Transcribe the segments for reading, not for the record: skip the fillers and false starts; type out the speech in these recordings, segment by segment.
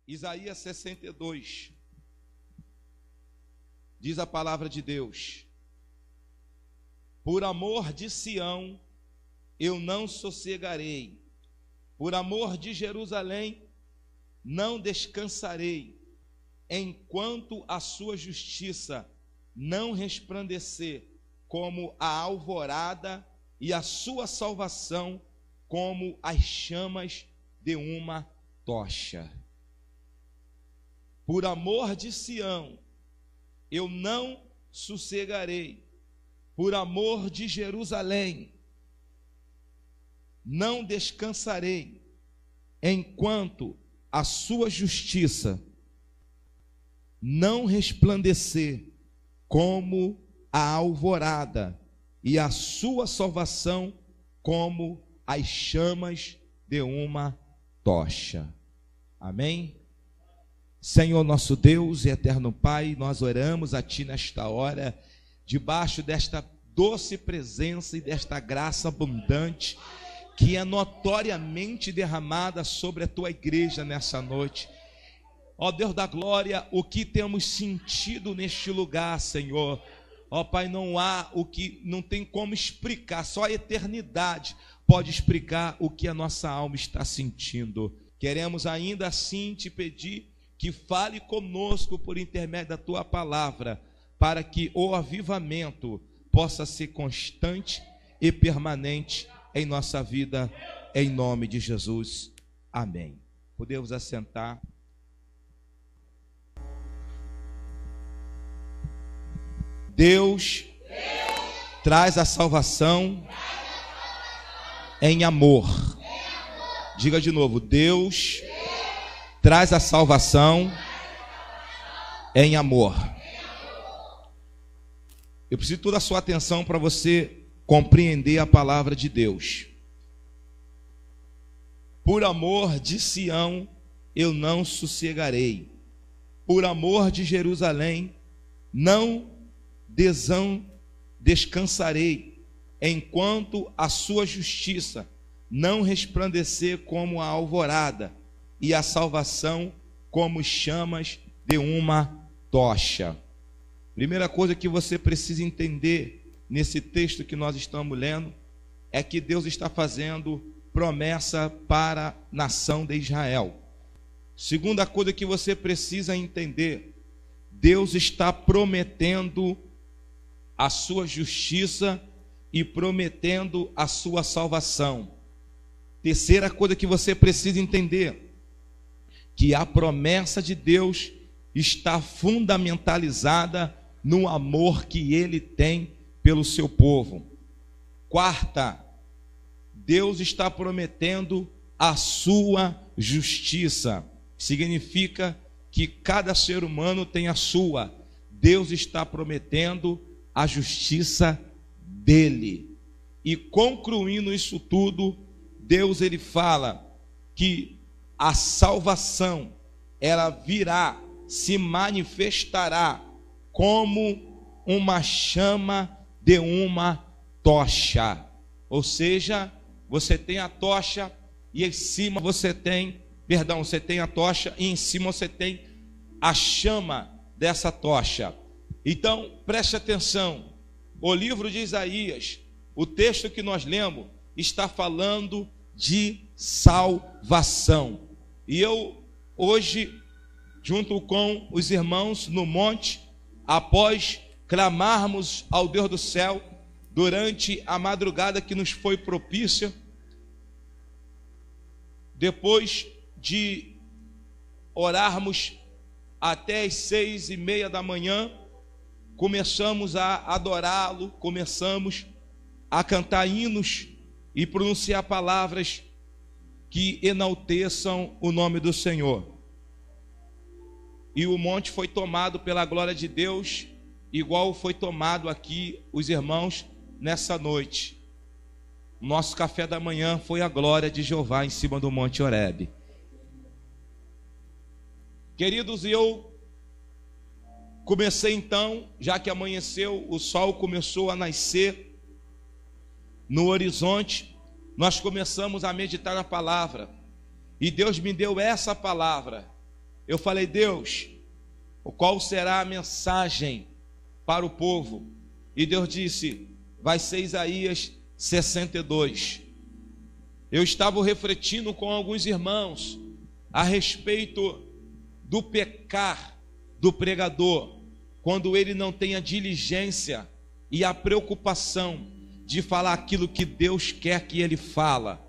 Isaías 62, diz a palavra de Deus: por amor de Sião eu não sossegarei, por amor de Jerusalém não descansarei, enquanto a sua justiça não resplandecer como a alvorada e a sua salvação como as chamas de uma tocha. Por amor de Sião eu não sossegarei, por amor de Jerusalém não descansarei, enquanto a sua justiça não resplandecer como a alvorada e a sua salvação como as chamas de uma tocha. Amém? Senhor nosso Deus e eterno Pai, nós oramos a Ti nesta hora, debaixo desta doce presença e desta graça abundante, que é notoriamente derramada sobre a Tua igreja nessa noite. Ó Deus da glória, o que temos sentido neste lugar, Senhor, ó Pai, não tem como explicar, só a eternidade pode explicar o que a nossa alma está sentindo. Queremos ainda assim Te pedir que fale conosco por intermédio da Tua palavra, para que o avivamento possa ser constante e permanente em nossa vida, em nome de Jesus. Amém. Podemos assentar. Deus traz a salvação em amor. Diga de novo: Deus traz a salvação em amor. Eu preciso de toda a sua atenção para você compreender a palavra de Deus. Por amor de Sião eu não sossegarei, por amor de Jerusalém não descansarei, enquanto a sua justiça não resplandecer como a alvorada e a salvação como chamas de uma tocha. Primeira coisa que você precisa entender nesse texto que nós estamos lendo é que Deus está fazendo promessa para a nação de Israel. Segunda coisa que você precisa entender: Deus está prometendo a sua justiça e prometendo a sua salvação. Terceira coisa que você precisa entender: que a promessa de Deus está fundamentalizada no amor que Ele tem pelo seu povo. Quarta, Deus está prometendo a sua justiça. Significa que cada ser humano tem a sua. Deus está prometendo a justiça dele. E concluindo isso tudo, Deus ele fala que a salvação ela virá, se manifestará como uma chama de uma tocha. Ou seja, você tem a tocha e em cima você tem a tocha e em cima você tem a chama dessa tocha. Então, preste atenção. O livro de Isaías, o texto que nós lemos, está falando de salvação. E eu, hoje, junto com os irmãos no monte, após clamarmos ao Deus do céu, durante a madrugada que nos foi propícia, depois de orarmos até as 6:30 da manhã, começamos a adorá-lo, começamos a cantar hinos e pronunciar palavras que enalteçam o nome do Senhor. E o monte foi tomado pela glória de Deus, igual foi tomado aqui os irmãos nessa noite. Nosso café da manhã foi a glória de Jeová em cima do Monte Horebe. Queridos, eu comecei então, já que amanheceu, o sol começou a nascer no horizonte, nós começamos a meditar na palavra. E Deus me deu essa palavra, eu falei: Deus, qual será a mensagem para o povo? E Deus disse: vai ser Isaías 62. Eu estava refletindo com alguns irmãos a respeito do pecar do pregador, quando ele não tem a diligência e a preocupação de falar aquilo que Deus quer que ele fala.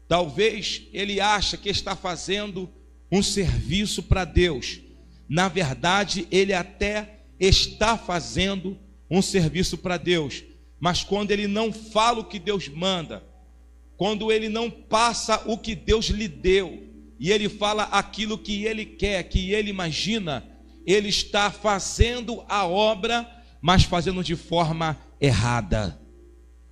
Talvez ele acha que está fazendo um serviço para Deus. Na verdade, ele até está fazendo um serviço para Deus, mas quando ele não fala o que Deus manda, quando ele não passa o que Deus lhe deu, e ele fala aquilo que ele quer, que ele imagina, ele está fazendo a obra, mas fazendo de forma errada.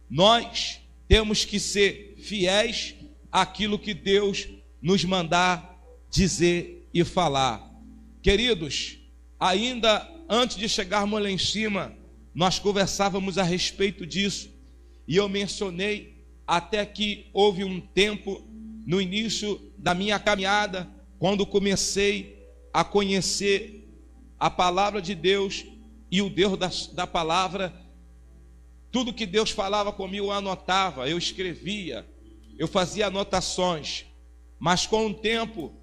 Nós temos que ser fiéis àquilo que Deus nos mandar dizer e falar. Queridos, ainda antes de chegarmos lá em cima, nós conversávamos a respeito disso, e eu mencionei até que houve um tempo no início da minha caminhada, quando comecei a conhecer a palavra de Deus e o Deus da palavra. Tudo que Deus falava comigo eu anotava, eu escrevia, eu fazia anotações, mas com o tempo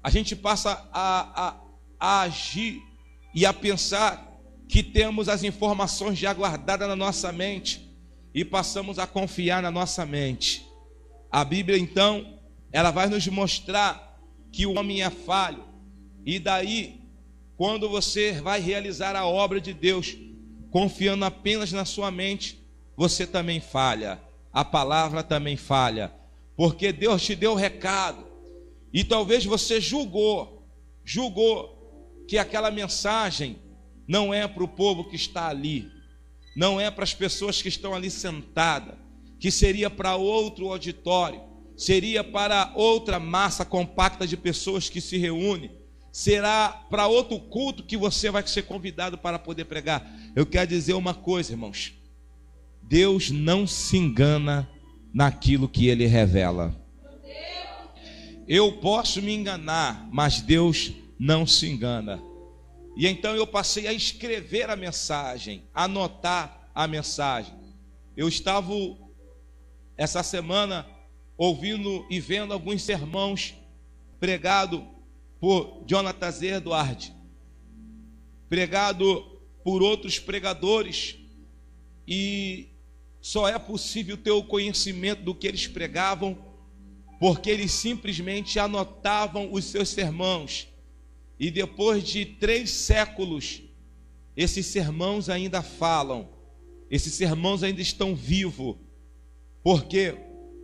a gente passa a agir e a pensar que temos as informações já guardadas na nossa mente e passamos a confiar na nossa mente. A Bíblia, então, ela vai nos mostrar que o homem é falho, e daí, quando você vai realizar a obra de Deus, confiando apenas na sua mente, você também falha, a palavra também falha, porque Deus te deu o recado, e talvez você julgou que aquela mensagem não é para o povo que está ali, não é para as pessoas que estão ali sentadas, que seria para outro auditório, seria para outra massa compacta de pessoas que se reúne, será para outro culto que você vai ser convidado para poder pregar. Eu quero dizer uma coisa, irmãos: Deus não se engana naquilo que Ele revela. Eu posso me enganar, mas Deus não se engana. E então eu passei a escrever a mensagem, anotar a mensagem. Eu estava essa semana ouvindo e vendo alguns sermões pregados por Jonathan Edwards, pregado por outros pregadores, e só é possível ter o conhecimento do que eles pregavam porque eles simplesmente anotavam os seus sermões, e depois de 3 séculos esses sermões ainda falam, esses sermões ainda estão vivos. Por quê?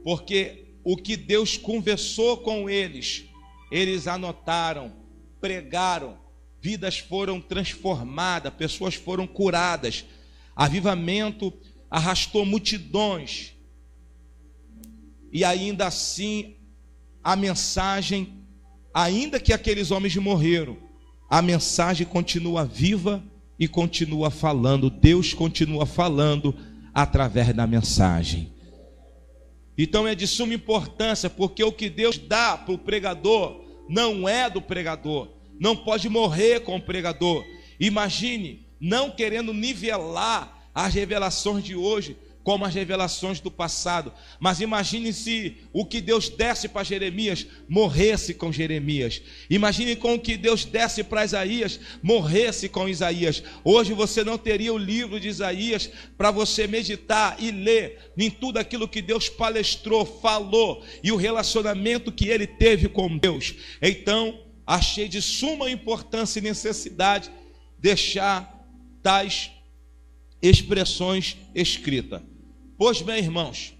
Porque o que Deus conversou com eles, eles anotaram, pregaram, vidas foram transformadas, pessoas foram curadas, avivamento arrastou multidões, e ainda assim a mensagem, ainda que aqueles homens morreram, a mensagem continua viva e continua falando. Deus continua falando através da mensagem. Então é de suma importância, porque o que Deus dá para o pregador não é do pregador, não pode morrer com o pregador. Imagine, não querendo nivelar as revelações de hoje como as revelações do passado, mas imagine se o que Deus desse para Jeremias morresse com Jeremias. Imagine com o que Deus desse para Isaías morresse com Isaías. Hoje você não teria o livro de Isaías para você meditar e ler em tudo aquilo que Deus palestrou, falou, e o relacionamento que ele teve com Deus. Então achei de suma importância e necessidade deixar tais expressões escritas. Pois bem, irmãos,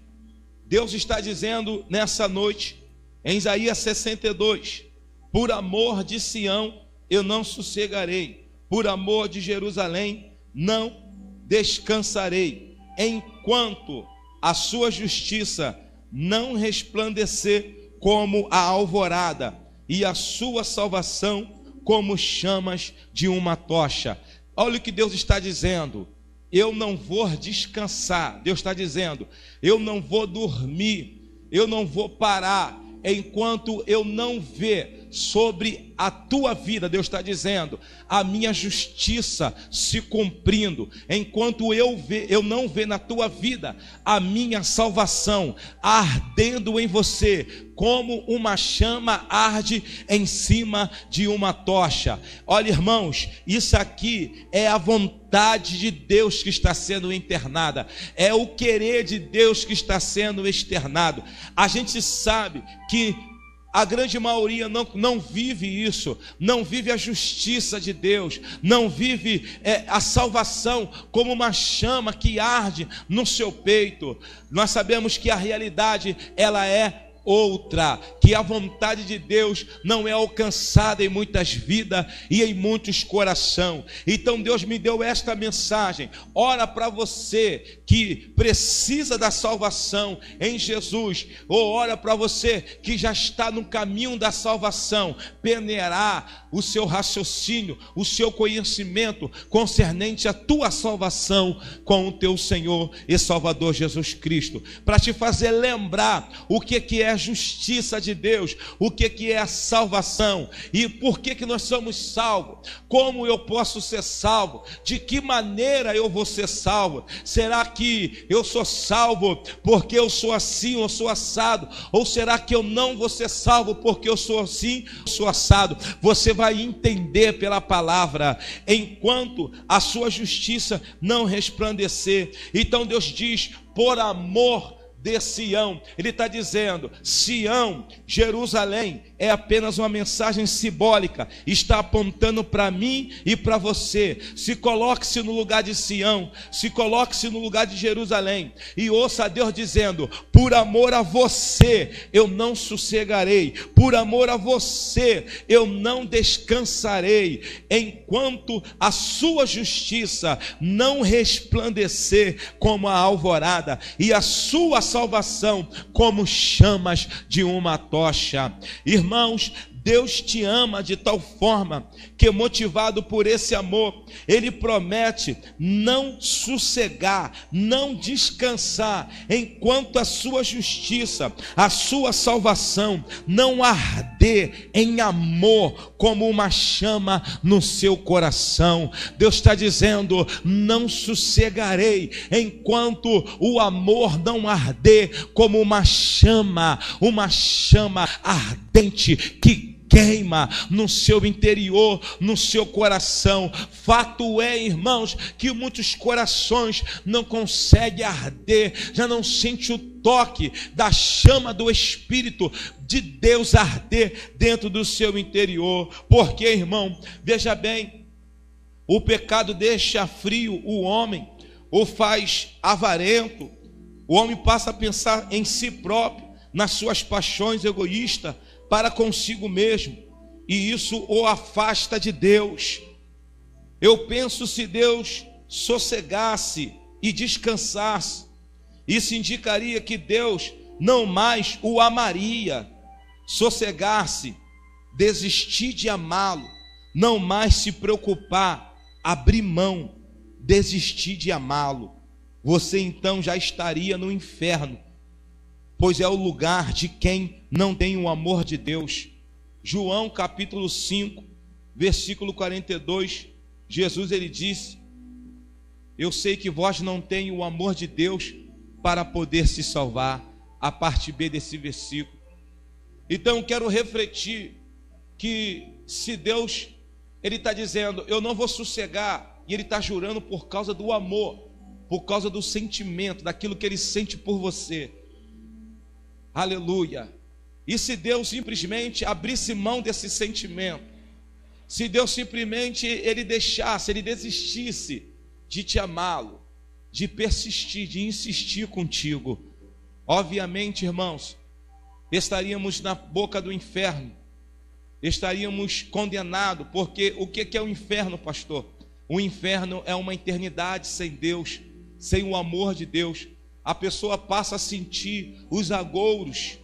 Deus está dizendo nessa noite, em Isaías 62, por amor de Sião eu não sossegarei, por amor de Jerusalém não descansarei, enquanto a sua justiça não resplandecer como a alvorada, e a sua salvação como chamas de uma tocha. Olha o que Deus está dizendo: eu não vou descansar. Deus está dizendo: eu não vou dormir, eu não vou parar, enquanto eu não ver sobre a tua vida. Deus está dizendo: a minha justiça se cumprindo, enquanto eu não ver na tua vida a minha salvação ardendo em você, como uma chama arde em cima de uma tocha. Olha, irmãos, isso aqui é a vontade de Deus que está sendo internada, é o querer de Deus que está sendo externado. A gente sabe que a grande maioria não vive isso, não vive a justiça de Deus, não vive a salvação como uma chama que arde no seu peito. Nós sabemos que a realidade, ela é outra, que a vontade de Deus não é alcançada em muitas vidas e em muitos corações. Então Deus me deu esta mensagem: ora para você que precisa da salvação em Jesus, ou ora para você que já está no caminho da salvação, peneirar o seu raciocínio, o seu conhecimento concernente à tua salvação com o teu Senhor e Salvador Jesus Cristo, para te fazer lembrar o que é a justiça de Deus, o que é a salvação e por que nós somos salvos, como eu posso ser salvo, de que maneira eu vou ser salvo. Será que eu sou salvo porque eu sou assim ou sou assado, ou será que eu não vou ser salvo porque eu sou assim ou sou assado? Você vai entender pela palavra, enquanto a sua justiça não resplandecer. Então Deus diz: por amor de Sião. Ele está dizendo: Sião, Jerusalém, é apenas uma mensagem simbólica, está apontando para mim e para você. Se coloque-se no lugar de Sião, se coloque-se no lugar de Jerusalém e ouça a Deus dizendo: por amor a você eu não sossegarei, por amor a você eu não descansarei, enquanto a sua justiça não resplandecer como a alvorada e a sua salvação como chamas de uma tocha. Irmãos, Deus te ama de tal forma que, motivado por esse amor, Ele promete não sossegar, não descansar, enquanto a sua justiça, a sua salvação não arder em amor como uma chama no seu coração. Deus está dizendo: não sossegarei enquanto o amor não arder como uma chama ardente que queima no seu interior, no seu coração. Fato é, irmãos, que muitos corações não conseguem arder, já não sente o toque da chama do Espírito de Deus arder dentro do seu interior. Porque, irmão, veja bem, o pecado deixa frio o homem, o faz avarento, o homem passa a pensar em si próprio, nas suas paixões egoístas para consigo mesmo, e isso o afasta de Deus. Eu penso, se Deus sossegasse e descansasse, isso indicaria que Deus não mais o amaria. Sossegar-se, desistir de amá-lo, não mais se preocupar, abrir mão, desistir de amá-lo, você então já estaria no inferno, pois é o lugar de quem não tem o amor de Deus. João capítulo 5, versículo 42, Jesus ele disse: eu sei que vós não tendes o amor de Deus para poder se salvar. A parte B desse versículo. Então quero refletir que se Deus ele está dizendo: eu não vou sossegar, e ele está jurando por causa do amor, por causa do sentimento, daquilo que ele sente por você. Aleluia. E se Deus simplesmente abrisse mão desse sentimento, se Deus simplesmente ele deixasse, ele desistisse de te amá-lo, de persistir, de insistir contigo, obviamente, irmãos, estaríamos na boca do inferno, estaríamos condenados. Porque o que é o inferno, pastor? O inferno é uma eternidade sem Deus, sem o amor de Deus. A pessoa passa a sentir os agouros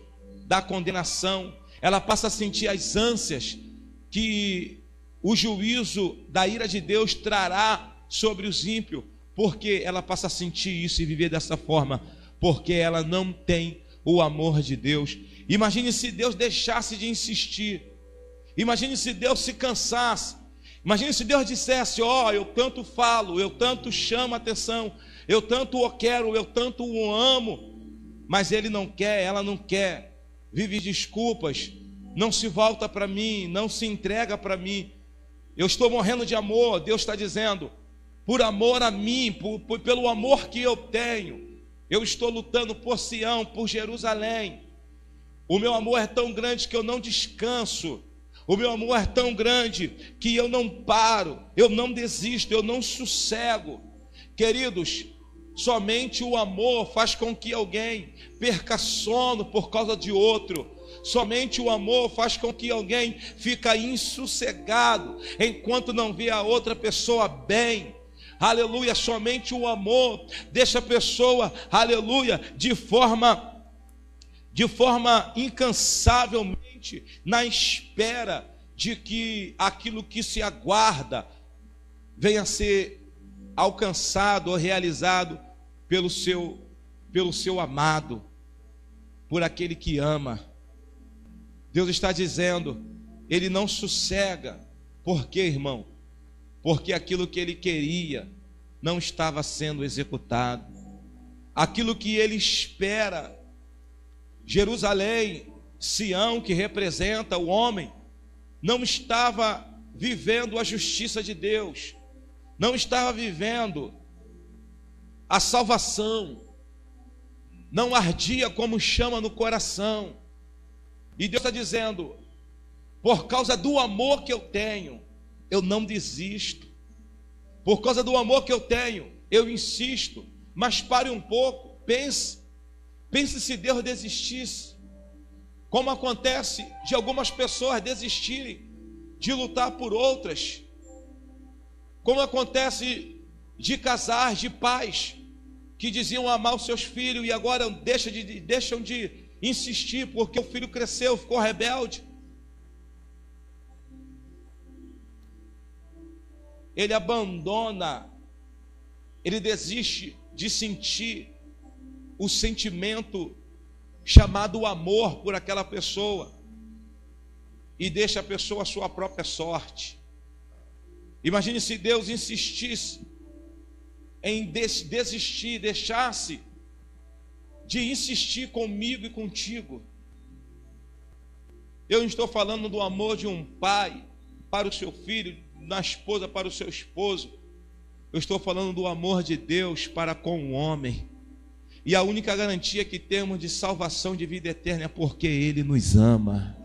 da condenação, ela passa a sentir as ânsias que o juízo da ira de Deus trará sobre os ímpios, porque ela passa a sentir isso e viver dessa forma, porque ela não tem o amor de Deus. Imagine se Deus deixasse de insistir, Imagine se Deus se cansasse. Imagine se Deus dissesse: ó, eu tanto falo, eu tanto chamo a atenção, eu tanto o quero, eu tanto o amo, mas ele não quer, ela não quer, vive de desculpas, não se volta para mim, não se entrega para mim. Eu estou morrendo de amor. Deus está dizendo: por amor a mim, pelo amor que eu tenho, eu estou lutando por Sião, por Jerusalém. O meu amor é tão grande que eu não descanso. O meu amor é tão grande que eu não paro, eu não desisto, eu não sossego. Queridos, somente o amor faz com que alguém perca sono por causa de outro. Somente o amor faz com que alguém fique insossegado enquanto não vê a outra pessoa bem. Aleluia, somente o amor deixa a pessoa, aleluia, de forma incansavelmente na espera de que aquilo que se aguarda venha a ser alcançado ou realizado pelo seu amado, por aquele que ama. Deus está dizendo, ele não sossega. Por quê, irmão? Porque aquilo que ele queria não estava sendo executado. Aquilo que ele espera, Jerusalém, Sião, que representa o homem, não estava vivendo a justiça de Deus, não estava vivendo a salvação, não ardia como chama no coração. E Deus está dizendo: por causa do amor que eu tenho, eu não desisto. Por causa do amor que eu tenho, eu insisto. Mas pare um pouco, pense se Deus desistisse, como acontece de algumas pessoas desistirem de lutar por outras, como acontece de casais, de pais que diziam amar os seus filhos e agora deixam de insistir porque o filho cresceu, ficou rebelde. Ele abandona, ele desiste de sentir o sentimento chamado amor por aquela pessoa e deixa a pessoa a sua própria sorte. Imagine se Deus insistisse em desistir, deixasse de insistir comigo e contigo. Eu não estou falando do amor de um pai para o seu filho, da esposa para o seu esposo. Eu estou falando do amor de Deus para com o homem. E a única garantia que temos de salvação, de vida eterna, é porque Ele nos ama.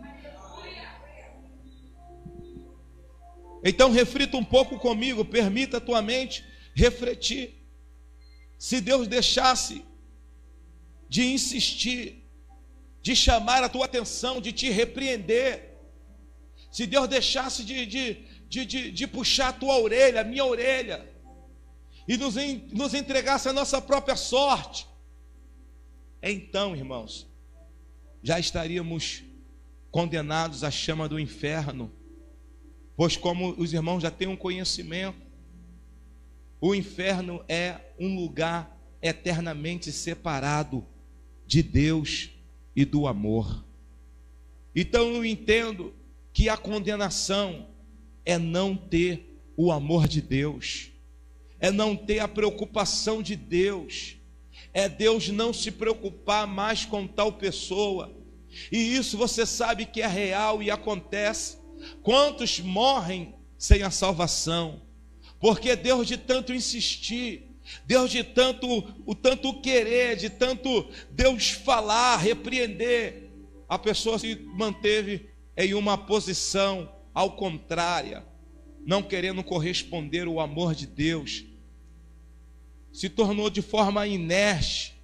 Então reflita um pouco comigo, permita a tua mente refletir. Se Deus deixasse de insistir, de chamar a tua atenção, de te repreender, se Deus deixasse de puxar a tua orelha, a minha orelha, e nos entregasse a nossa própria sorte, então, irmãos, já estaríamos condenados à chama do inferno, pois como os irmãos já têm um conhecimento, o inferno é um lugar eternamente separado de Deus e do amor. Então eu entendo que a condenação é não ter o amor de Deus, é não ter a preocupação de Deus, é Deus não se preocupar mais com tal pessoa. E isso você sabe que é real e acontece. Quantos morrem sem a salvação? Porque Deus de tanto insistir, Deus de tanto querer, de tanto Deus falar, repreender, a pessoa se manteve em uma posição ao contrária, não querendo corresponder ao amor de Deus, se tornou de forma inerte,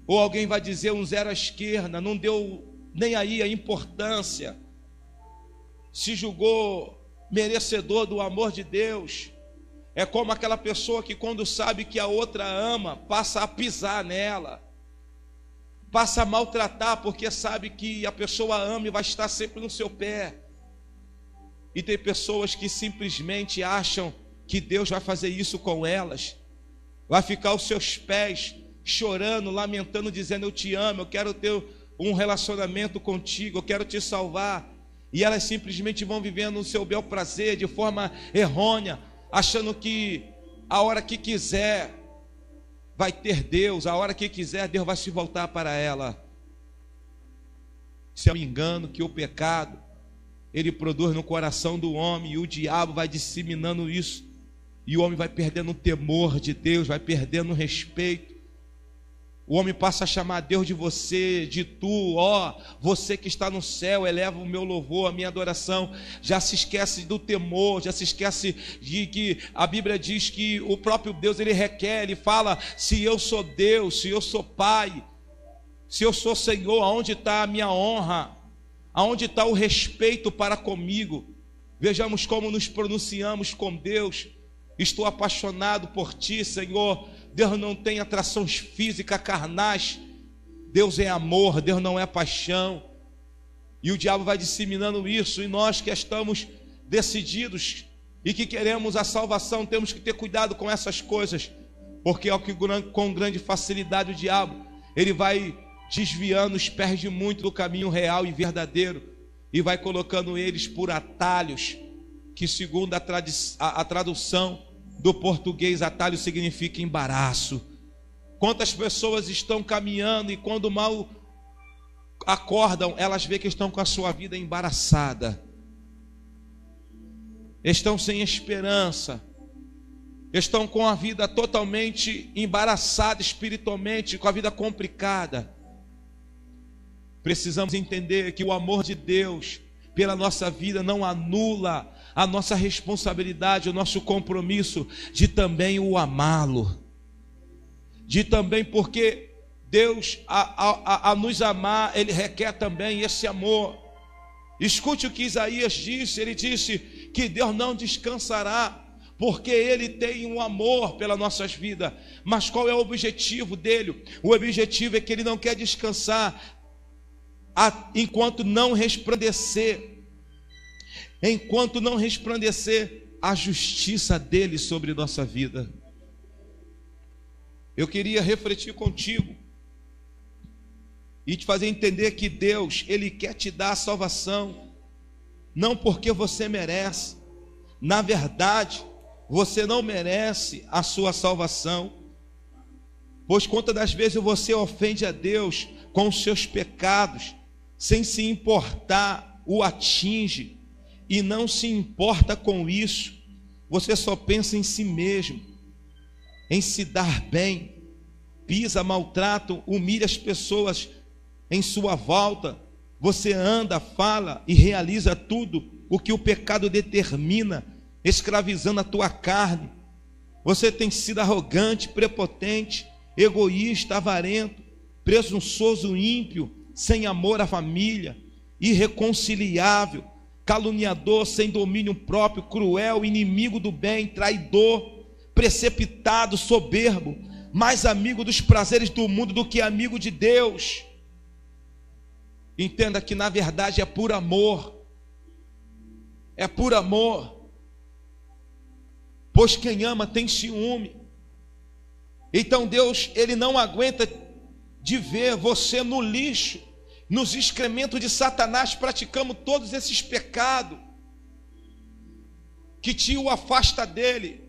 ou alguém vai dizer um zero à esquerda, não deu nem aí a importância, se julgou merecedor do amor de Deus. É como aquela pessoa que quando sabe que a outra ama, passa a pisar nela, passa a maltratar, porque sabe que a pessoa ama e vai estar sempre no seu pé. E tem pessoas que simplesmente acham que Deus vai fazer isso com elas, vai ficar aos seus pés, chorando, lamentando, dizendo: eu te amo, eu quero ter um relacionamento contigo, eu quero te salvar. e elas simplesmente vão vivendo o seu bel prazer de forma errônea, achando que a hora que quiser vai ter Deus, a hora que quiser Deus vai se voltar para ela. Se eu me engano, que o pecado ele produz no coração do homem, e o diabo vai disseminando isso, e o homem vai perdendo o temor de Deus, vai perdendo o respeito. O homem passa a chamar Deus de você, de tu, ó, você que está no céu, eleva o meu louvor, a minha adoração. Já se esquece do temor, já se esquece de que a Bíblia diz que o próprio Deus, ele requer, ele fala: se eu sou Deus, se eu sou Pai, se eu sou Senhor, aonde está a minha honra? Aonde está o respeito para comigo? Vejamos como nos pronunciamos com Deus. Estou apaixonado por ti, Senhor. Deus não tem atrações físicas, carnais. Deus é amor, Deus não é paixão. E o diabo vai disseminando isso, e nós que estamos decididos e que queremos a salvação, temos que ter cuidado com essas coisas, porque com grande facilidade o diabo, ele vai desviando os pés de muito do caminho real e verdadeiro, e vai colocando eles por atalhos, que segundo a tradução do português, atalho significa embaraço. Quantas pessoas estão caminhando e quando mal acordam, elas veem que estão com a sua vida embaraçada, estão sem esperança, estão com a vida totalmente embaraçada espiritualmente, com a vida complicada. Precisamos entender que o amor de Deus pela nossa vida não anula a nossa responsabilidade, o nosso compromisso de também o amá-lo, de também, porque Deus a nos amar, Ele requer também esse amor. Escute o que Isaías disse, ele disse que Deus não descansará, porque Ele tem um amor pelas nossas vidas. Mas qual é o objetivo dele? O objetivo é que Ele não quer descansar enquanto não resplandecer a justiça dele sobre nossa vida. Eu queria refletir contigo e te fazer entender que Deus, Ele quer te dar a salvação, não porque você merece. Na verdade, você não merece a sua salvação, pois quantas das vezes você ofende a Deus com os seus pecados, sem se importar, o atinge, e não se importa com isso. Você só pensa em si mesmo, em se dar bem, pisa, maltrata, humilha as pessoas em sua volta. Você anda, fala e realiza tudo o que o pecado determina, escravizando a tua carne. Você tem sido arrogante, prepotente, egoísta, avarento, presunçoso, ímpio, sem amor à família, irreconciliável, caluniador, sem domínio próprio, cruel, inimigo do bem, traidor, precipitado, soberbo, mais amigo dos prazeres do mundo do que amigo de Deus. Entenda que na verdade é por amor, pois quem ama tem ciúme. Então Deus, Ele não aguenta de ver você no lixo, nos excrementos de Satanás, praticando todos esses pecados que te o afasta dele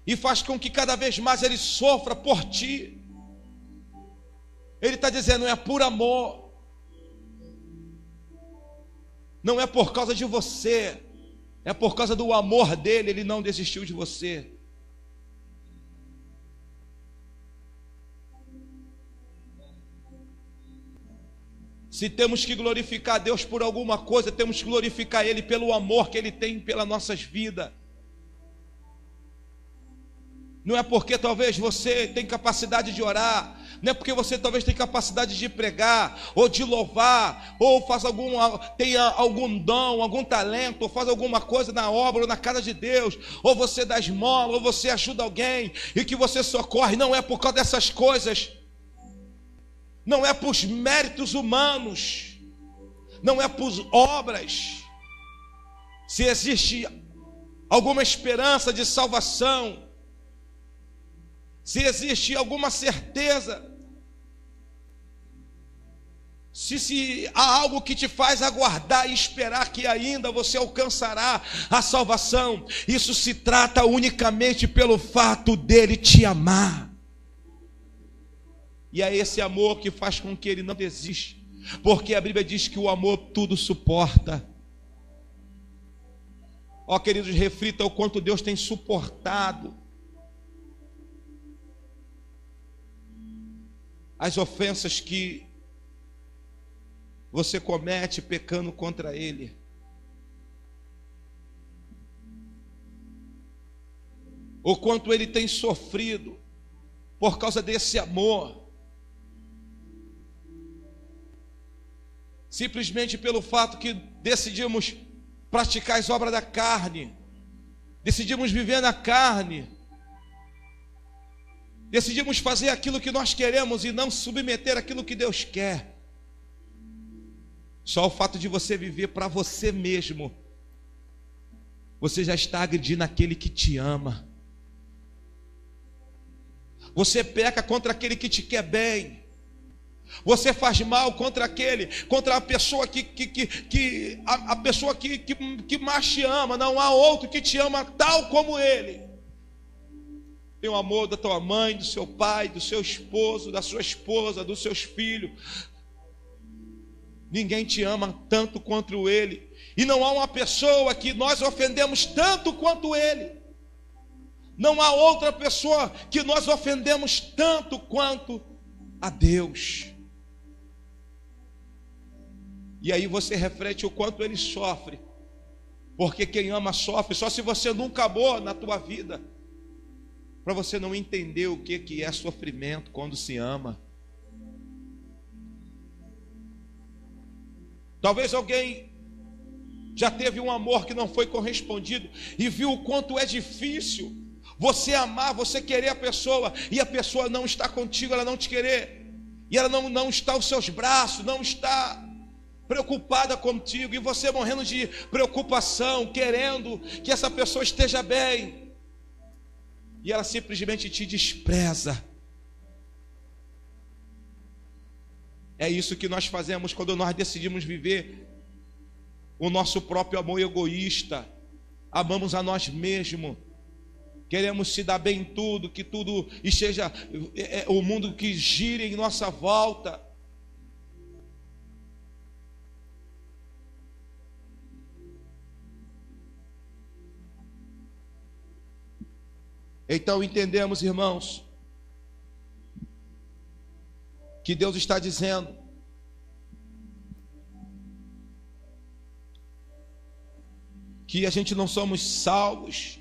e faz com que cada vez mais ele sofra por ti. Ele está dizendo, é por amor, não é por causa de você, é por causa do amor dele. Ele não desistiu de você. Se temos que glorificar a Deus por alguma coisa, temos que glorificar Ele pelo amor que Ele tem pelas nossas vidas. Não é porque talvez você tem capacidade de orar, não é porque você talvez tem capacidade de pregar, ou de louvar, ou tenha algum dom, algum talento, ou faz alguma coisa na obra ou na casa de Deus, ou você dá esmola, ou você ajuda alguém, e que você socorre. Não é por causa dessas coisas, não é por méritos humanos, não é por obras. Se existe alguma esperança de salvação, se existe alguma certeza, Se há algo que te faz aguardar e esperar que ainda você alcançará a salvação, isso se trata unicamente pelo fato dele te amar. E é esse amor que faz com que ele não desista, porque a Bíblia diz que o amor tudo suporta. Ó, queridos, reflita o quanto Deus tem suportado as ofensas que você comete pecando contra Ele. O quanto Ele tem sofrido por causa desse amor, simplesmente pelo fato que decidimos praticar as obras da carne, decidimos viver na carne, decidimos fazer aquilo que nós queremos e não submeter aquilo que Deus quer. Só o fato de você viver para você mesmo, você já está agredindo aquele que te ama. Você peca contra aquele que te quer bem. Você faz mal contra a pessoa a pessoa que mais te ama. Não há outro que te ama tal como ele. Tem o amor da tua mãe, do seu pai, do seu esposo, da sua esposa, dos seus filhos. Ninguém te ama tanto quanto ele. E não há uma pessoa que nós ofendemos tanto quanto ele. Não há outra pessoa que nós ofendemos tanto quanto a Deus. E aí você reflete o quanto ele sofre. Porque quem ama sofre. Só se você nunca amou na tua vida, para você não entender o que é sofrimento quando se ama. Talvez alguém já teve um amor que não foi correspondido e viu o quanto é difícil você amar, você querer a pessoa, e a pessoa não está contigo, ela não te querer, e ela não está aos seus braços, não está preocupada contigo, e você morrendo de preocupação, querendo que essa pessoa esteja bem, e ela simplesmente te despreza. É isso que nós fazemos quando nós decidimos viver o nosso próprio amor egoísta. Amamos a nós mesmos. Queremos se dar bem em tudo, que tudo esteja o mundo que gire em nossa volta. Então entendemos, irmãos, que Deus está dizendo que a gente não somos salvos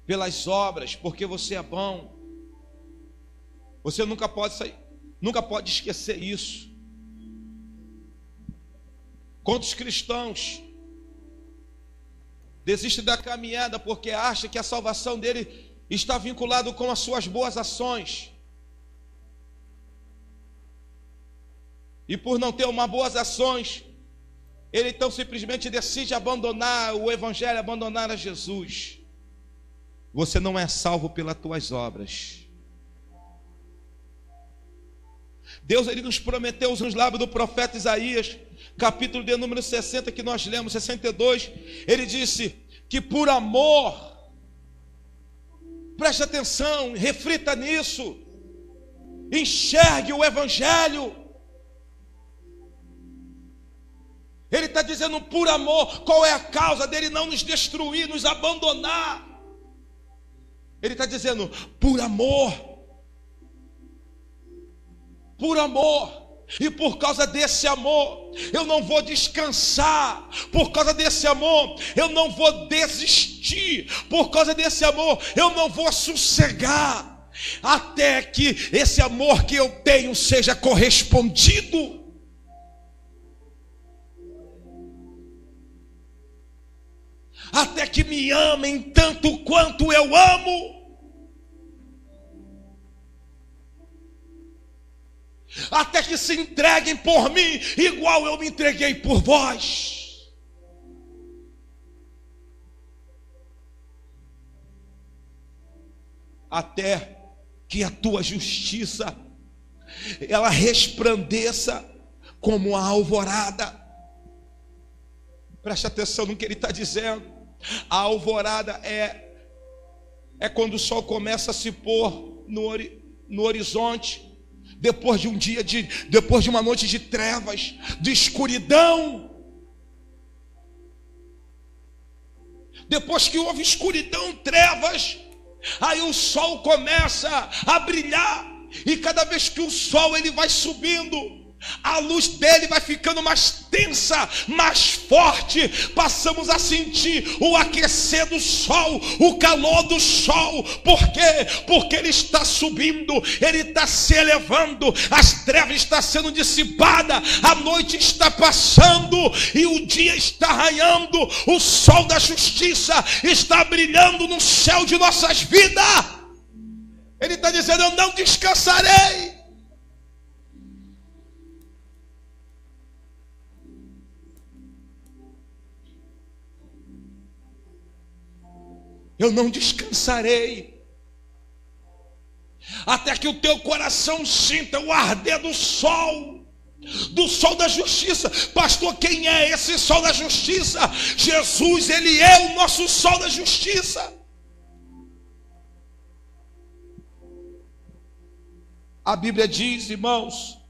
pelas obras, porque você é bom. Você nunca pode esquecer isso. Quantos cristãos desistem da caminhada porque acham que a salvação dele está vinculado com as suas boas ações? E por não ter umas boas ações, ele então simplesmente decide abandonar o Evangelho, abandonar a Jesus. Você não é salvo pelas tuas obras. Deus, ele nos prometeu nos lábios do profeta Isaías, capítulo de número 60, que nós lemos, 62, ele disse que por amor, preste atenção, reflita nisso, enxergue o Evangelho. Ele está dizendo por amor. Qual é a causa dele não nos destruir, nos abandonar? Ele está dizendo por amor. Por amor. E por causa desse amor, eu não vou descansar. Por causa desse amor, eu não vou desistir. Por causa desse amor, eu não vou sossegar, até que esse amor que eu tenho seja correspondido. Até que me amem tanto quanto eu amo. Até que se entreguem por mim, igual eu me entreguei por vós. Até que a tua justiça ela resplandeça como a alvorada. Preste atenção no que ele está dizendo. A alvorada é quando o sol começa a se pôr no horizonte, depois de uma noite de trevas, de escuridão. Depois que houve escuridão, trevas, aí o sol começa a brilhar, e cada vez que o sol ele vai subindo, a luz dele vai ficando mais tensa, mais forte. Passamos a sentir o aquecer do sol, o calor do sol. Por quê? Porque ele está subindo, ele está se elevando, as trevas estão sendo dissipadas, a noite está passando e o dia está raiando. O sol da justiça está brilhando no céu de nossas vidas. Ele está dizendo: eu não descansarei. Eu não descansarei, até que o teu coração sinta o arder do sol da justiça. Pastor, quem é esse sol da justiça? Jesus, ele é o nosso sol da justiça. A Bíblia diz, irmãos,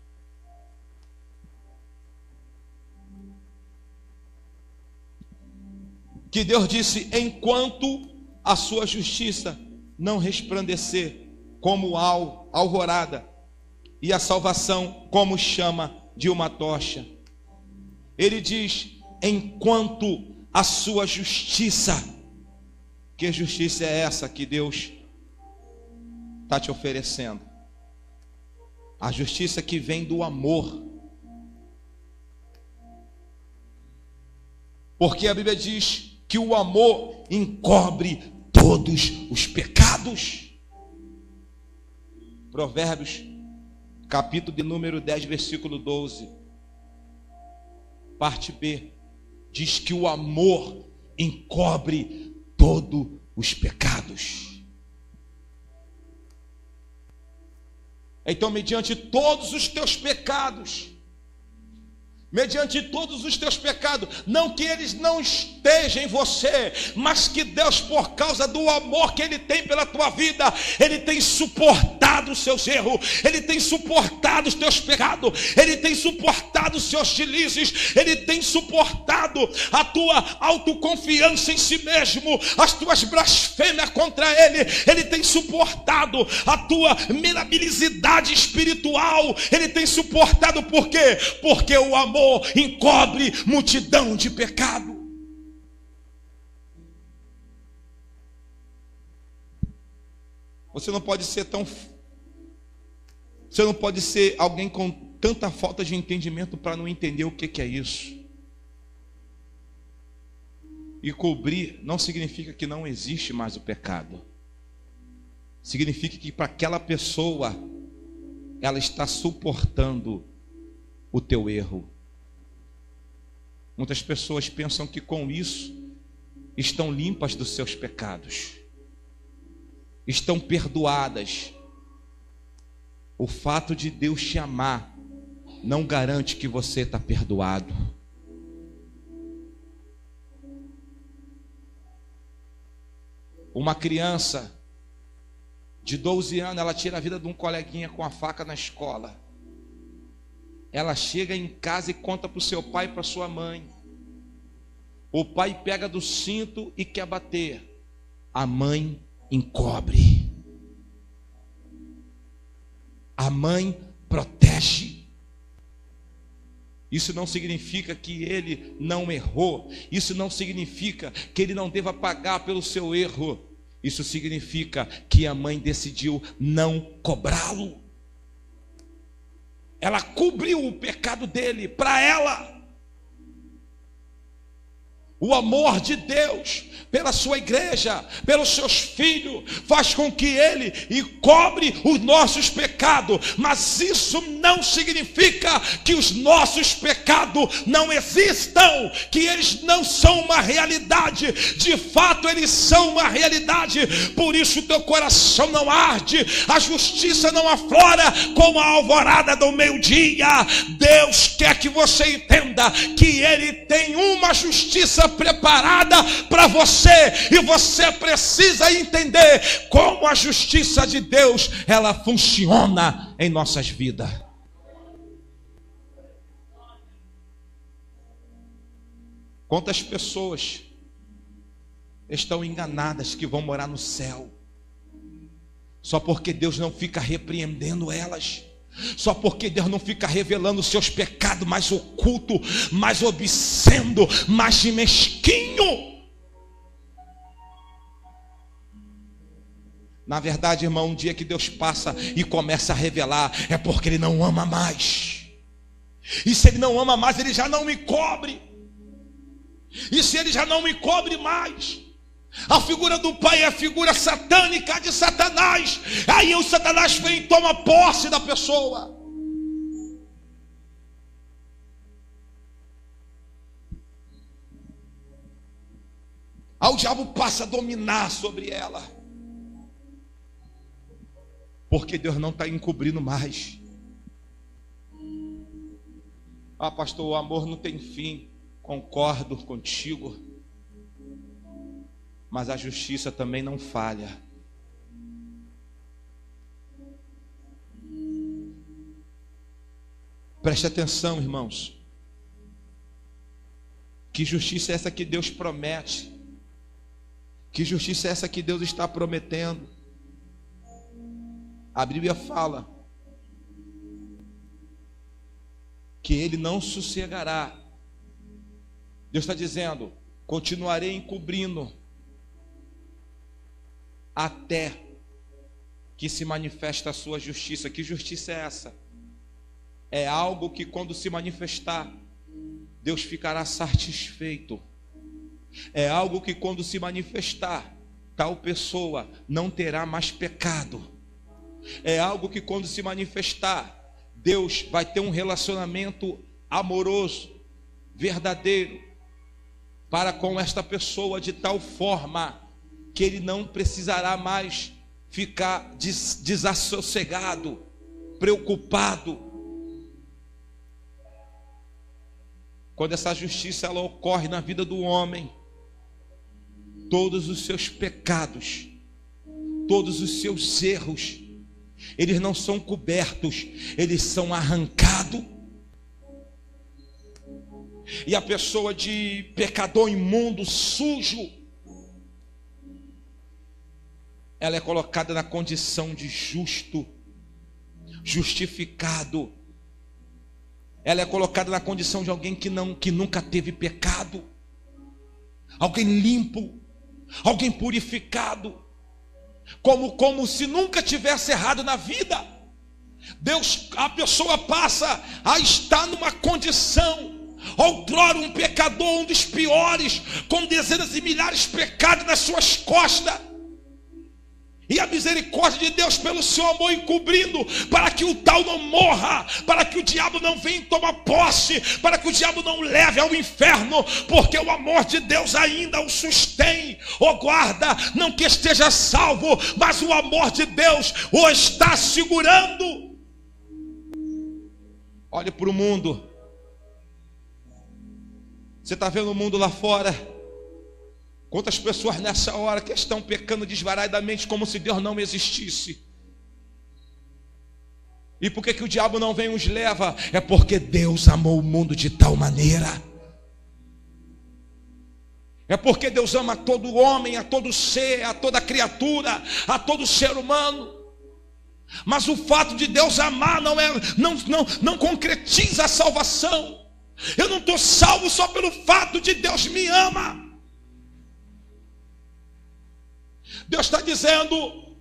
que Deus disse: enquanto a sua justiça não resplandecer como alvorada, e a salvação como chama de uma tocha. Ele diz: enquanto a sua justiça. Que justiça é essa que Deus está te oferecendo? A justiça que vem do amor. Porque a Bíblia diz que o amor encobre todos os pecados. Provérbios, capítulo de número 10, versículo 12, parte B, diz que o amor encobre todos os pecados. Então, mediante todos os teus pecados, não que eles não estejam em você, mas que Deus, por causa do amor que Ele tem pela tua vida, Ele tem suportado os seus erros, Ele tem suportado os teus pecados, Ele tem suportado os seus deslizes, Ele tem suportado a tua autoconfiança em si mesmo, as tuas blasfêmias contra Ele, Ele tem suportado a tua mirabilidade espiritual, Ele tem suportado. Por quê? Porque o amor encobre multidão de pecado. Você não pode ser alguém com tanta falta de entendimento para não entender o que é isso. E cobrir não significa que não existe mais o pecado. Significa que para aquela pessoa, ela está suportando o teu erro. Muitas pessoas pensam que com isso estão limpas dos seus pecados, estão perdoadas. O fato de Deus te amar não garante que você está perdoado. Uma criança de 12 anos, ela tira a vida de um coleguinha com a faca na escola. Ela chega em casa e conta para o seu pai e para sua mãe. O pai pega do cinto e quer bater. A mãe encobre. A mãe protege. Isso não significa que ele não errou. Isso não significa que ele não deva pagar pelo seu erro. Isso significa que a mãe decidiu não cobrá-lo. Ela cobriu o pecado dele para ela. O amor de Deus pela sua igreja, pelos seus filhos, faz com que Ele cobre os nossos pecados. Mas isso não significa que os nossos pecados não existam, que eles não são uma realidade. De fato, eles são uma realidade. Por isso teu coração não arde, a justiça não aflora como a alvorada do meio-dia. Deus quer que você entenda que Ele tem uma justiça preparada para você, e você precisa entender como a justiça de Deus, ela funciona em nossas vidas. Quantas pessoas estão enganadas que vão morar no céu, só porque Deus não fica repreendendo elas, só porque Deus não fica revelando os seus pecados mais ocultos, mais obsceno, mais mesquinho. Na verdade, irmão, um dia que Deus passa e começa a revelar, é porque Ele não ama mais. E se Ele não ama mais, Ele já não me cobre. E se Ele já não me cobre mais, a figura do Pai é a figura satânica de Satanás. Aí o Satanás vem e toma posse da pessoa. Aí o diabo passa a dominar sobre ela, porque Deus não está encobrindo mais. Ah, pastor, o amor não tem fim. Concordo contigo, mas a justiça também não falha. Preste atenção, irmãos. Que justiça é essa que Deus promete? Que justiça é essa que Deus está prometendo? A Bíblia fala que Ele não sossegará. Deus está dizendo: continuarei encobrindo até que se manifeste a sua justiça. Que justiça é essa? É algo que quando se manifestar, Deus ficará satisfeito. É algo que quando se manifestar, tal pessoa não terá mais pecado. É algo que quando se manifestar, Deus vai ter um relacionamento amoroso, verdadeiro, para com esta pessoa, de tal forma que ele não precisará mais ficar desassossegado, preocupado. Quando essa justiça ela ocorre na vida do homem, todos os seus pecados, todos os seus erros, eles não são cobertos, eles são arrancados. E a pessoa de pecador imundo, sujo, ela é colocada na condição de justo, justificado. Ela é colocada na condição de alguém que nunca teve pecado, alguém limpo, alguém purificado, como se nunca tivesse errado na vida. A pessoa passa a estar numa condição, outrora um pecador, um dos piores, com dezenas de milhares de pecados nas suas costas, e a misericórdia de Deus pelo seu amor encobrindo, para que o tal não morra, para que o diabo não venha tomar posse, para que o diabo não leve ao inferno, porque o amor de Deus ainda o sustém, o guarda, não que esteja salvo, mas o amor de Deus o está segurando. Olhe para o mundo. Você está vendo o mundo lá fora? Quantas pessoas nessa hora que estão pecando desvaradamente, como se Deus não existisse? E por que o diabo não vem e os leva? É porque Deus amou o mundo de tal maneira. É porque Deus ama a todo homem, a todo ser, a toda criatura, a todo ser humano. Mas o fato de Deus amar não concretiza a salvação. Eu não estou salvo só pelo fato de Deus me ama. Deus está dizendo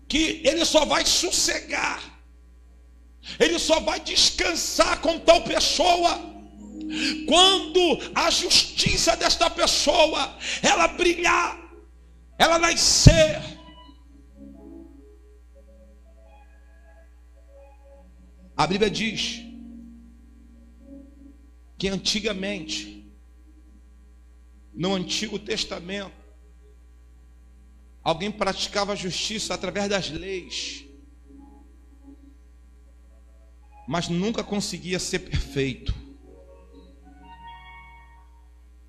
que Ele só vai sossegar, Ele só vai descansar com tal pessoa Quando a justiça desta pessoa, ela brilhar, ela nascer, a Bíblia diz que antigamente, no Antigo Testamento, alguém praticava a justiça através das leis, mas nunca conseguia ser perfeito.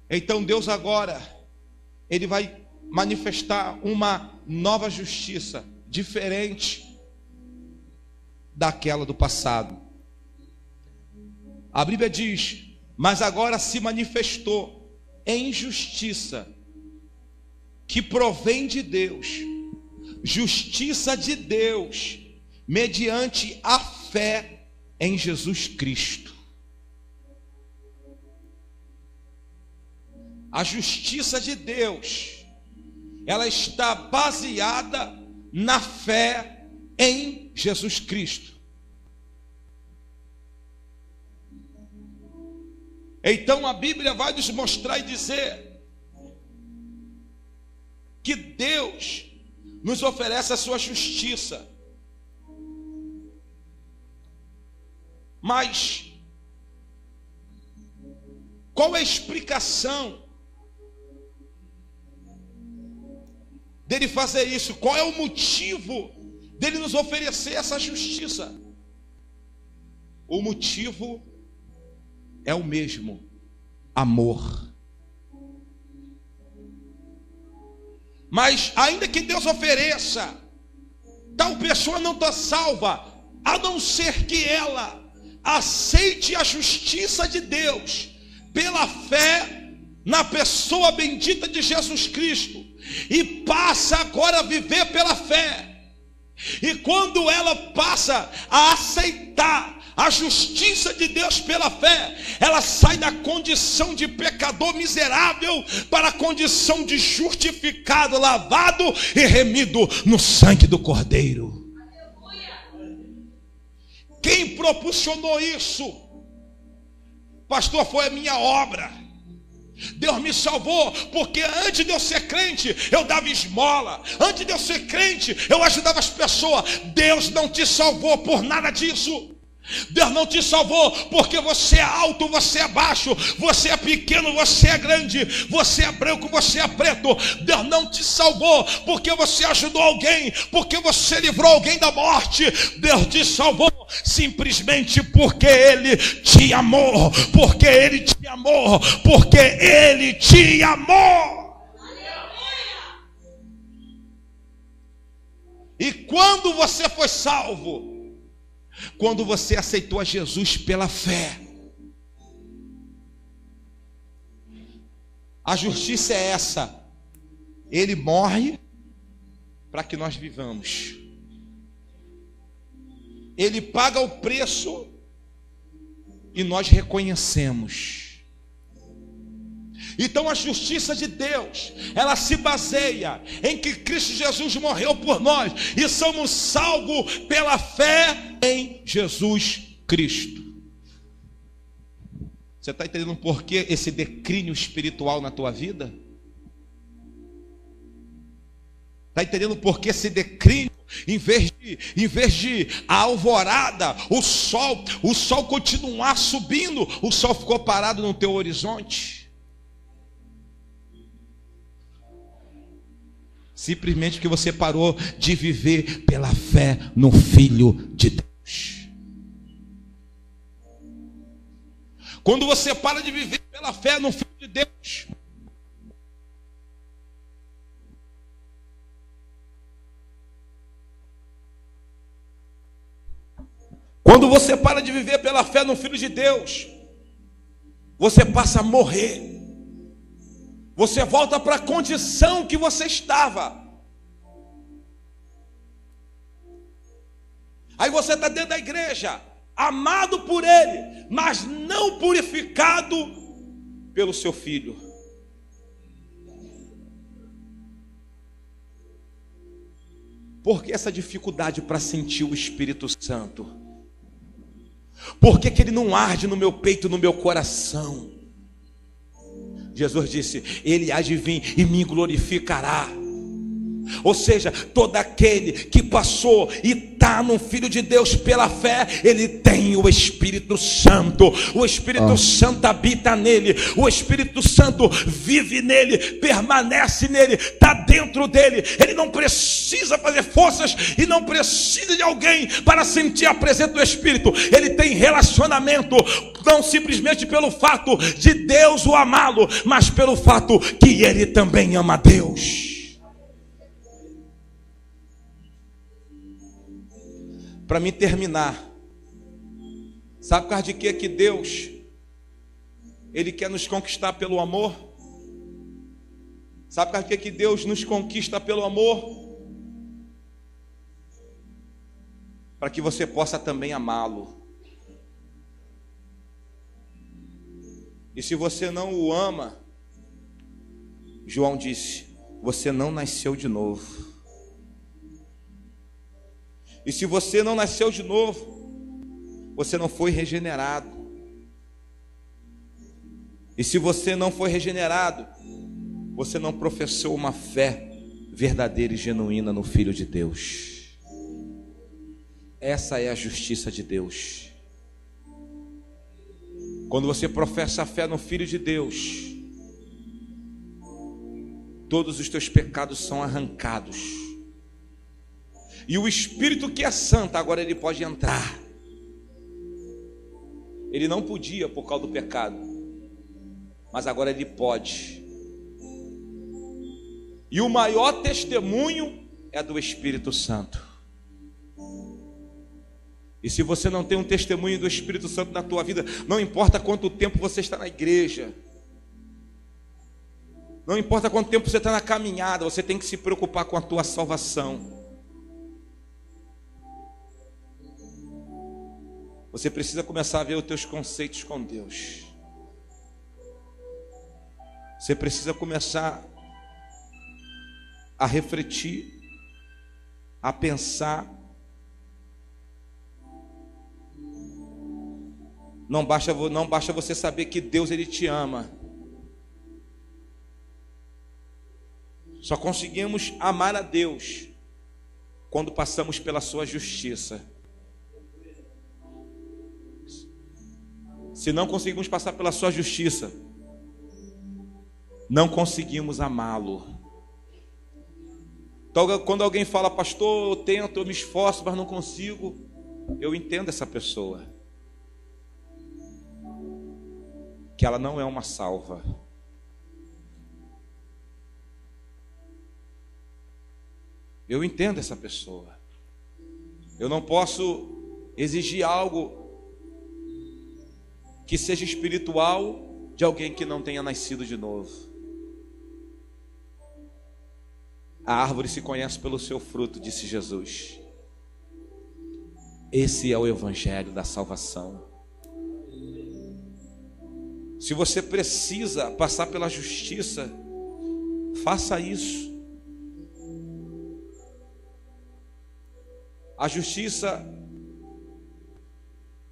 Então Deus agora, Ele vai manifestar uma nova justiça, diferente daquela do passado. A Bíblia diz: mas agora se manifestou em justiça, que provém de Deus, justiça de Deus, mediante a fé em Jesus Cristo. A justiça de Deus, ela está baseada na fé em Jesus Cristo. Então a Bíblia vai nos mostrar e dizer que Deus nos oferece a sua justiça. Mas qual é a explicação dele fazer isso? Qual é o motivo dele nos oferecer essa justiça? O motivo é o mesmo: amor. Mas ainda que Deus ofereça, tal pessoa não está salva, a não ser que ela aceite a justiça de Deus pela fé na pessoa bendita de Jesus Cristo, e passa agora a viver pela fé. E quando ela passa a aceitar a justiça de Deus pela fé, ela sai da condição de pecador miserável para a condição de justificado, lavado e remido no sangue do Cordeiro. Quem proporcionou isso? Pastor, foi a minha obra. Deus me salvou porque antes de eu ser crente eu dava esmola, antes de eu ser crente eu ajudava as pessoas. Deus não te salvou por nada disso. Deus não te salvou porque você é alto, você é baixo, você é pequeno, você é grande, você é branco, você é preto. Deus não te salvou porque você ajudou alguém, porque você livrou alguém da morte. Deus te salvou simplesmente porque Ele te amou, porque Ele te amou, porque Ele te amou. E quando você foi salvo? Quando você aceitou a Jesus pela fé. A justiça é essa: Ele morre para que nós vivamos. Ele paga o preço e nós reconhecemos. Então a justiça de Deus, ela se baseia em que Cristo Jesus morreu por nós e somos salvos pela fé em Jesus Cristo. Você está entendendo por que esse declínio espiritual na tua vida? Está entendendo por que esse declínio? Em vez de a alvorada, o sol continuar subindo, o sol ficou parado no teu horizonte. Simplesmente porque você parou de viver pela fé no Filho de Deus. Quando você para de viver pela fé no Filho de Deus, quando você para de viver pela fé no Filho de Deus, você passa a morrer. Você volta para a condição que você estava. Aí você está dentro da igreja, amado por Ele, mas não purificado pelo seu Filho. Por que essa dificuldade para sentir o Espírito Santo? Por que que ele não arde no meu peito, no meu coração? Jesus disse: ele há de vir e me glorificará. Ou seja, todo aquele que passou e está no Filho de Deus pela fé, ele tem o Espírito Santo. O Espírito Santo habita nele, o Espírito Santo vive nele, permanece nele, está dentro dele. Ele não precisa fazer forças e não precisa de alguém para sentir a presença do Espírito. Ele tem relacionamento, não simplesmente pelo fato de Deus o amá-lo, mas pelo fato que ele também ama Deus. Para me terminar, sabe por causa de que Deus, ele quer nos conquistar pelo amor? Sabe por causa de que Deus nos conquista pelo amor? Para que você possa também amá-lo. E se você não o ama, João disse, você não nasceu de novo. E se você não nasceu de novo, você não foi regenerado. E se você não foi regenerado, você não professou uma fé verdadeira e genuína no Filho de Deus. Essa é a justiça de Deus. Quando você professa a fé no Filho de Deus, todos os teus pecados são arrancados. E o Espírito que é santo, agora ele pode entrar. Ele não podia por causa do pecado, mas agora ele pode. E o maior testemunho é do Espírito Santo. E se você não tem um testemunho do Espírito Santo na tua vida, não importa quanto tempo você está na igreja, não importa quanto tempo você está na caminhada, você tem que se preocupar com a tua salvação. Você precisa começar a ver os teus conceitos com Deus. Você precisa começar a refletir, a pensar. Não basta você saber que Deus ele te ama. Só conseguimos amar a Deus quando passamos pela sua justiça. Se não conseguimos passar pela sua justiça, não conseguimos amá-lo. Então, quando alguém fala, pastor, eu tento, eu me esforço, mas não consigo, eu entendo essa pessoa. Que ela não é uma salva. Eu entendo essa pessoa. Eu não posso exigir algo que seja espiritual de alguém que não tenha nascido de novo. A árvore se conhece pelo seu fruto, disse Jesus. Esse é o evangelho da salvação. Se você precisa passar pela justiça, faça isso. A justiça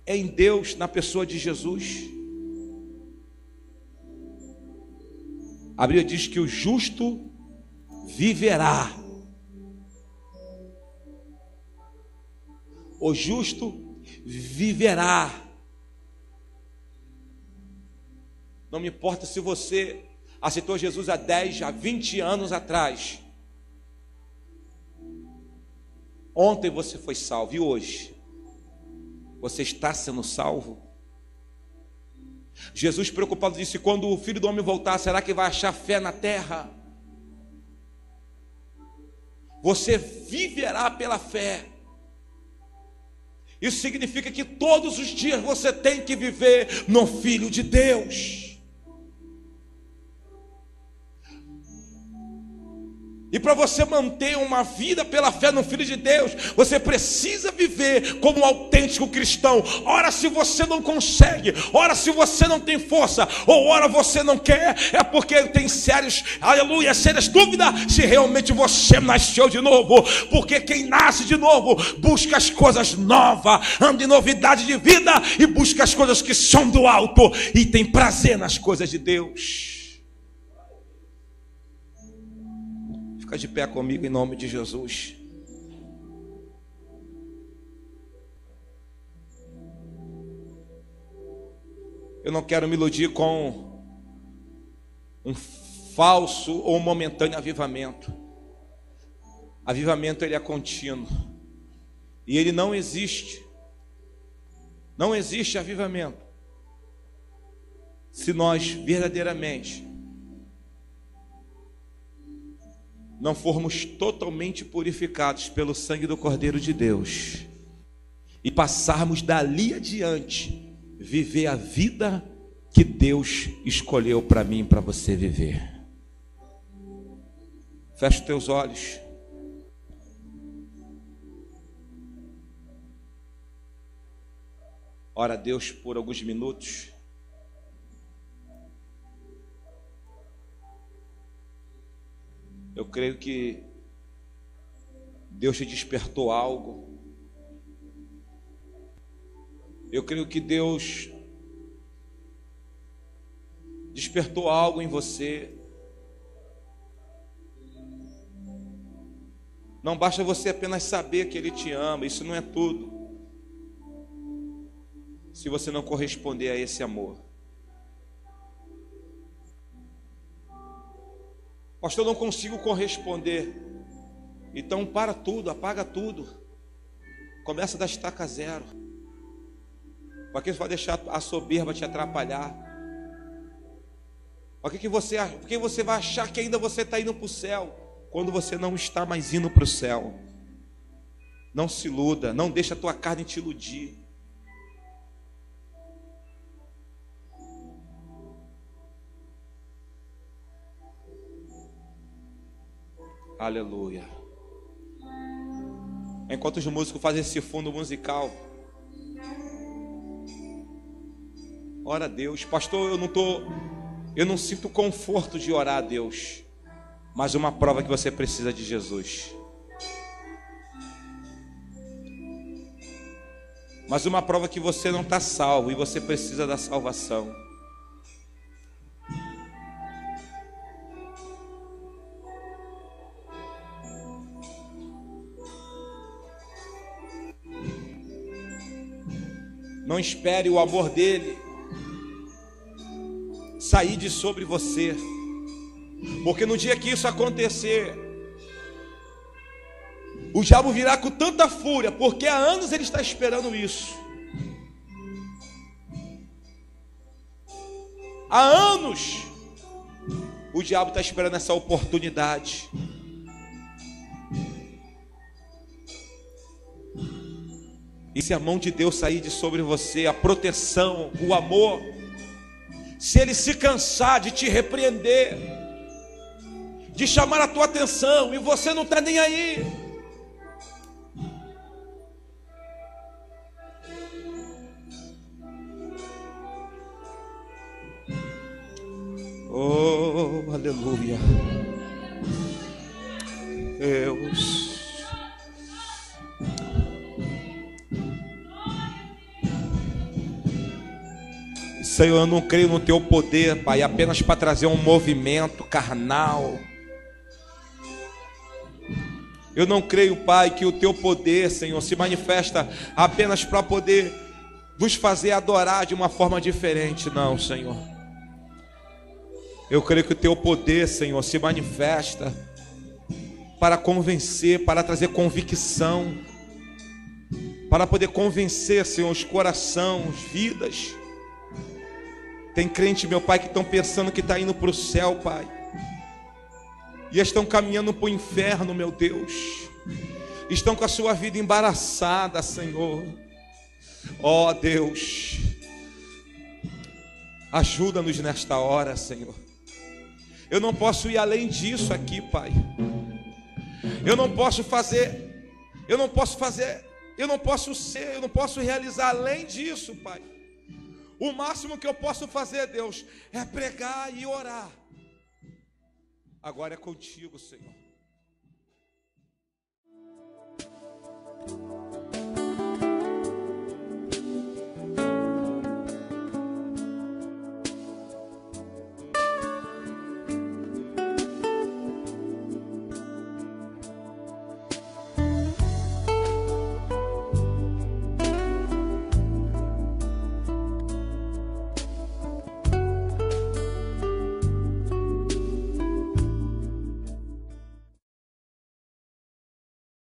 é em Deus, na pessoa de Jesus. A Bíblia diz que o justo viverá. O justo viverá. Não me importa se você aceitou Jesus há 10, há 20 anos atrás. Ontem você foi salvo e hoje você está sendo salvo? Jesus preocupado disse, quando o Filho do Homem voltar, será que vai achar fé na terra? Você viverá pela fé. Isso significa que todos os dias você tem que viver no Filho de Deus. E para você manter uma vida pela fé no Filho de Deus, você precisa viver como um autêntico cristão. Ora, se você não consegue, ora, se você não tem força, ou ora você não quer, é porque tem sérias dúvidas se realmente você nasceu de novo. Porque quem nasce de novo busca as coisas novas, anda em novidade de vida e busca as coisas que são do alto e tem prazer nas coisas de Deus. Fica de pé comigo em nome de Jesus. Eu não quero me iludir com um falso ou momentâneo avivamento. Avivamento, ele é contínuo. E ele não existe. Não existe avivamento se nós verdadeiramente não formos totalmente purificados pelo sangue do Cordeiro de Deus e passarmos dali adiante viver a vida que Deus escolheu para mim e para você viver. Fecha os teus olhos. Ora a Deus por alguns minutos. Eu creio que Deus te despertou algo. Eu creio que Deus despertou algo em você. Não basta você apenas saber que Ele te ama, isso não é tudo. Se você não corresponder a esse amor. Pastor, eu não consigo corresponder. Então para tudo, apaga tudo. Começa da estaca zero. Para que você vai deixar a soberba te atrapalhar? Por que você vai achar que ainda você está indo para o céu, quando você não está mais indo para o céu? Não se iluda, não deixa a tua carne te iludir. Aleluia. Enquanto os músicos fazem esse fundo musical, ora a Deus. Pastor, eu não sinto conforto de orar a Deus. Mas uma prova que você precisa de Jesus. Mas uma prova que você não está salvo e você precisa da salvação. Não espere o amor dele sair de sobre você, porque no dia que isso acontecer, o diabo virá com tanta fúria, porque há anos ele está esperando isso. Há anos o diabo está esperando essa oportunidade. E se a mão de Deus sair de sobre você, a proteção, o amor, se ele se cansar de te repreender, de chamar a tua atenção, e você não está nem aí, oh, aleluia, Deus. Senhor, eu não creio no teu poder, Pai, apenas para trazer um movimento carnal. Eu não creio, Pai, que o teu poder, Senhor, se manifesta apenas para poder vos fazer adorar de uma forma diferente. Não, Senhor. Eu creio que o teu poder, Senhor, se manifesta para convencer, para trazer convicção, para poder convencer, Senhor, os corações, vidas. Tem crente, meu Pai, que estão pensando que está indo para o céu, Pai, e estão caminhando para o inferno, meu Deus. Estão com a sua vida embaraçada, Senhor. Ó Deus, ajuda-nos nesta hora, Senhor. Eu não posso ir além disso aqui, Pai. Eu não posso fazer, eu não posso realizar além disso, Pai. O máximo que eu posso fazer, Deus, é pregar e orar. Agora é contigo, Senhor.